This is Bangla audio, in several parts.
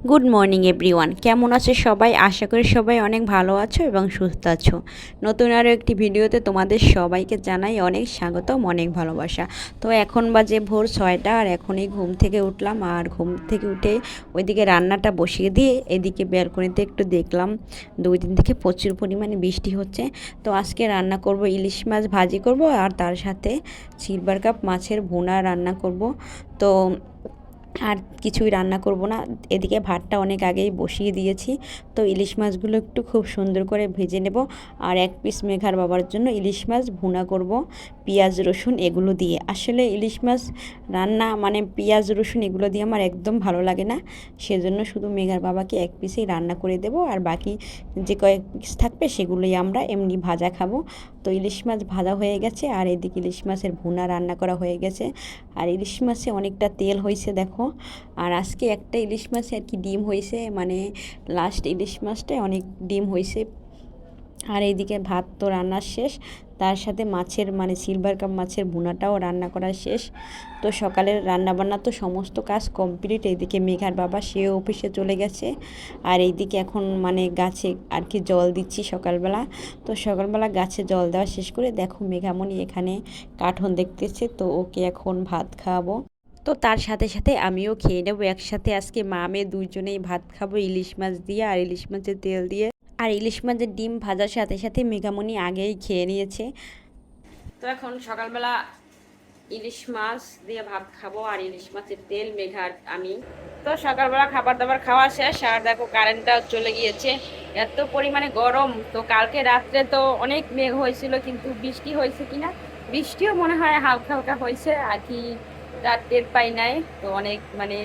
গুড মর্নিং এভরিওয়ান, কেমন আছো সবাই? আশা করি সবাই অনেক ভালো আছো এবং সুস্থ আছো। নতুন আরও একটি ভিডিওতে তোমাদের সবাইকে জানাই অনেক স্বাগতম, অনেক ভালোবাসা। তো এখন বাজে ভোর 6টা, আর এখনই ঘুম থেকে উঠলাম। আর ঘুম থেকে উঠে ওইদিকে রান্নাটা বসিয়ে দিয়ে এদিকে ব্যালকনিতে একটু দেখলাম 2 দিন থেকে প্রচুর পরিমাণে বৃষ্টি হচ্ছে। তো আজকে রান্না করব ইলিশ মাছ ভাজি করব, আর তার সাথে সিলভার কাপ মাছের ভুনা রান্না করব। তো আর কিছুই রান্না করব না। এদিকে ভাতটা অনেক আগেই বসিয়ে দিয়েছি। তো ইলিশ মাছগুলো একটু খুব সুন্দর করে ভেজে নেব। আর 1 পিস মেঘার বাবার জন্য ইলিশ মাছ ভুনা করব পেঁয়াজ রসুন এগুলো দিয়ে। আসলে ইলিশ মাছ রান্না মানে পেঁয়াজ রসুন এগুলো দিয়ে আমার একদম ভালো লাগে না। সেজন্য শুধু মেঘার বাবাকে 1 পিসেই রান্না করে দেব, আর বাকি যে কয়েক পিস থাকবে সেগুলোই আমরা এমনি ভাজা খাবো। তো ইলিশ মাছ ভাজা হয়ে গেছে, আর এদিকে ইলিশ মাছের ভুনা রান্না করা হয়ে গেছে। আর ইলিশ মাছে অনেকটা তেল হয়েছে দেখো। আর আজকে একটা ইলিশ মাছে আর কি ডিম হয়েছে, মানে লাস্ট ইলিশ মাছটায় অনেক ডিম হয়েছে। আর এইদিকে ভাত তো রান্না শেষ, তার সাথে মাছের মানে সিলভার কাপ মাছের ভুনাটাও রান্না করা শেষ। তো সকালের রান্নাবান্না তো সমস্ত কাজ কমপ্লিট। এইদিকে মেঘার বাবা সেও অফিসে চলে গেছে। আর এইদিকে এখন মানে গাছে আর কি জল দিচ্ছি সকালবেলা। তো সকালবেলা গাছে জল দেওয়া শেষ করে দেখো মেঘামণি এখানে কার্টুন দেখতেছে, তো ওকে এখন ভাত খাওয়াবো। তো তার সাথে সাথে আমিও খেয়ে নেবো একসাথে। আজকে মা মেয়ে দুইজনেই ভাত খাবো ইলিশ মাছ দিয়ে আর ইলিশ মাছের তেল দিয়ে। আর ইলিশ মাছের ডিম ভাজার সাথে সাথে মেঘামণি আগেই খেয়ে নিয়েছে। তো এখন সকালবেলা ইলিশ মাছ দিয়ে ভাত খাবো আর ইলিশ মাছের তেল মেঘার আমি। তো সকালবেলা খাবার দাবার খাওয়া শেষ, আর দেখো কারেন্টটাও চলে গিয়েছে। এত পরিমাণে গরম। তো কালকে রাত্রে তো অনেক মেঘ হয়েছিল, কিন্তু বৃষ্টি হয়েছে কিনা, বৃষ্টিও মনে হয় হালকা হালকা হয়েছে আর কি, রাত টের পাই নাই। তো অনেক মানে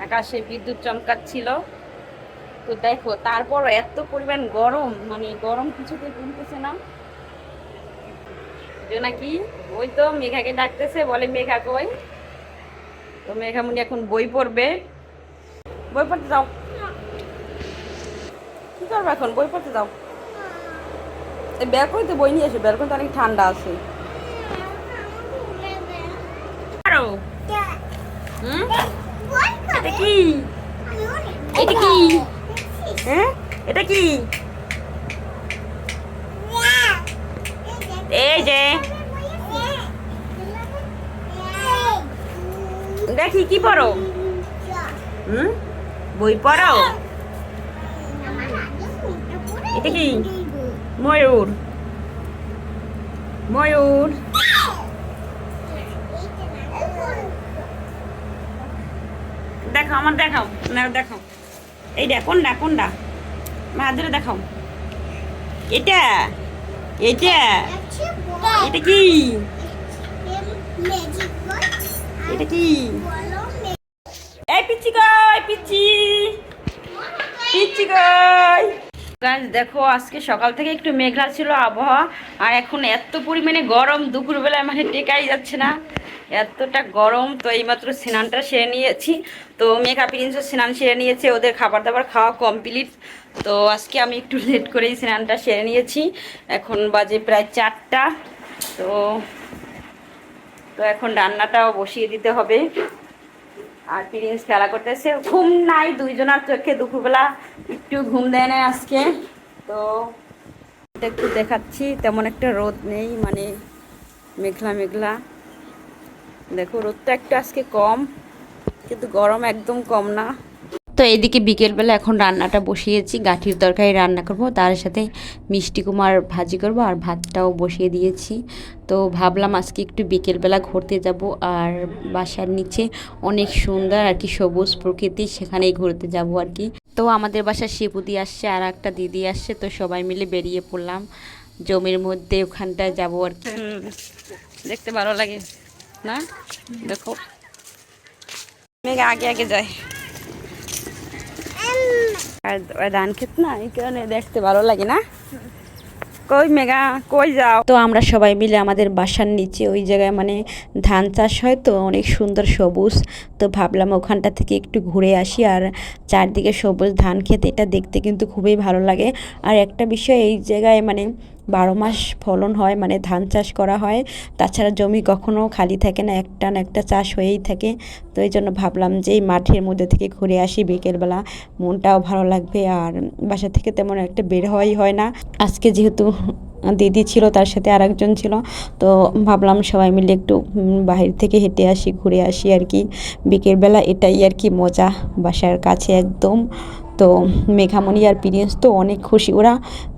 আকাশে বিদ্যুৎ চমকাচ্ছিল। তো দেখো তারপর এত পরিমাণ গরম, মানে গরম কিছুতে কমতেছে না। নাকি ওই তো মেঘাকে ডাকতেছে, বলে মেঘা কই। তো মেঘামণি এখন বই পড়বে। বই পড়তে যাও। কি করবো এখন? বই পড়তে যাও। এই ব্যালকনিতে বই নিয়ে এসো, ব্যালকনিতে অনেক ঠান্ডা আছে। হুম, এটা কি? এটা কি? হ্যাঁ, এটা কি? এই যে দেখি কি পড়ো? হুম, বই পড়ো। এটা কি? ময়ূর। ময়ূর। দেখাও আমার, দেখাও না, দেখাও। এইটা কোনটা কোনটা? হাত ধরে দেখাও। এটা এটা এটা কি? এটা কি? এই পিচ্ছি কই, পিচ্ছি পিচ্ছি কই। গাইস দেখো আজকে সকাল থেকে একটু মেঘলা ছিল আবহাওয়া, আর এখন এত পরিমাণে গরম, দুপুরবেলায় মানে টেকাই যাচ্ছে না, এতটা গরম। তো এইমাত্র স্নানটা সেরে নিয়েছি। তো মেঘা প্রিন্সও স্নান সেরে নিয়েছে, ওদের খাবার দাবার খাওয়া কমপ্লিট। তো আজকে আমি একটু লেট করেই স্নানটা সেরে নিয়েছি। এখন বাজে প্রায় 4টা। তো তো এখন রান্নাটাও বসিয়ে দিতে হবে। আর প্রিন্স খেলা করতেছে, ঘুম নাই দুইজনার চোখে, দুপুরবেলা একটু ঘুম দেয় না আজকে। তো একটু দেখাচ্ছি, তেমন একটা রোদ নেই, মানে মেঘলা মেঘলা। দেখো রোদটা একটু আজকে কম, কিন্তু গরম একদম কম না। তো এদিকে বিকেলবেলা এখন রান্নাটা বসিয়েছি, গাঠির তরকারি রান্না করব, তার সাথে মিষ্টি কুমার ভাজি করব, আর ভাতটাও বসিয়ে দিয়েছি। তো ভাবলাম আজকে একটু বিকেলবেলা ঘুরতে যাব, আর বাসার নিচে অনেক সুন্দর আর কি সবুজ প্রকৃতি, সেখানেই ঘুরতে যাব আর কি। তো আমাদের বাসার শিবুদি আসছে আর একটা দিদি আসছে, তো সবাই মিলে বেরিয়ে পড়লাম জমির মধ্যে, ওখানটায় যাব আর কি। দেখতে ভালো লাগে না? দেখো মেঘ আগে আগে যায়, আর ধান ক্ষেত না, এই কারণে দেখতে ভালো লাগে না। কই মেঘা, কই যাও? তো আমরা সবাই মিলে আমাদের বাসার নিচে ওই জায়গায় মানে ধান চাষ হয়, তো অনেক সুন্দর সবুজ। তো ভাবলাম ওখানটা থেকে একটু ঘুরে আসি, আর চারদিকে সবুজ ধান ক্ষেত, এটা দেখতে কিন্তু খুবই ভালো লাগে। আর একটা বিষয় এই জায়গায় মানে 12 মাস ফলন হয়, মানে ধান চাষ করা হয়। তাছাড়া জমি কখনো খালি থাকে না, একটা না একটা চাষ হয়েই থাকে। তো এই জন্য ভাবলাম যে এই মাঠের মধ্যে থেকে ঘুরে আসি বিকেলবেলা, মনটাও ভালো লাগবে। আর বাসা থেকে তেমন একটা বের হওয়াই হয় না। আজকে যেহেতু দিদি ছিল, তার সাথে আরেকজন ছিল, তো ভাবলাম সবাই মিলে একটু বাহির থেকে হেঁটে আসি, ঘুরে আসি আর কি। বিকেলবেলা এটাই আর কি মজা, বাসার কাছে একদম। তো মেঘামণি আর প্রিন্স তো অনেক খুশি, ওরা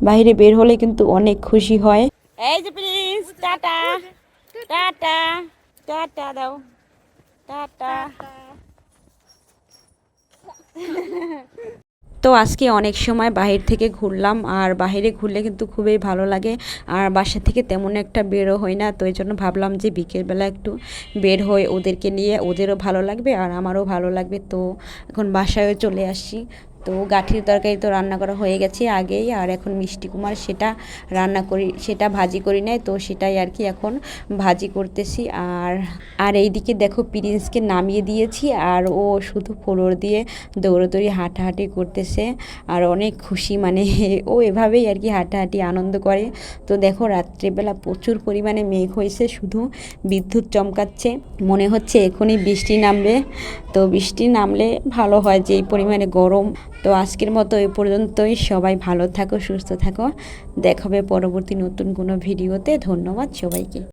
বাইরে বের হলে কিন্তু অনেক খুশি হয়। এই যে প্রিন্স, টাটা টাটা, টাটা দাও, টাটা। তো আজকে অনেক সময় বাহির থেকে ঘুরলাম, আর বাইরে ঘুরলে কিন্তু খুবই ভালো লাগে। আর বাসা থেকে তেমন একটা বেরো হয় না, তো এই জন্য ভাবলাম যে বিকেলবেলা একটু বের হয়ে ওদেরকে নিয়ে, ওদেরও ভালো লাগবে আর আমারও ভালো লাগবে। তো এখন বাসায়ও চলে আসি। তো গাঠির তরকারি তো রান্না করা হয়ে গেছে আগেই, আর এখন মিষ্টি কুমার সেটা রান্না করি, সেটা ভাজি করি নাই, তো সেটাই আর কি এখন ভাজি করতেছি। আর আর এইদিকে দেখো প্রিন্সকে নামিয়ে দিয়েছি, আর ও শুধু ফ্লোর দিয়ে দৌড়োদৌড়ি হাঁটাহাঁটি করতেছে আর অনেক খুশি, মানে ও এভাবেই আর কি হাঁটাহাঁটি আনন্দ করে। তো দেখো রাত্রেবেলা প্রচুর পরিমাণে মেঘ হয়েছে, শুধু বিদ্যুৎ চমকাচ্ছে, মনে হচ্ছে এখনই বৃষ্টি নামবে। তো বৃষ্টি নামলে ভালো হয়, যে এই পরিমাণে গরম। তো আজকের মতো এ পর্যন্তই, সবাই ভালো থাকো, সুস্থ থাকো, দেখাবে পরবর্তী নতুন কোনো ভিডিওতে। ধন্যবাদ সবাইকে।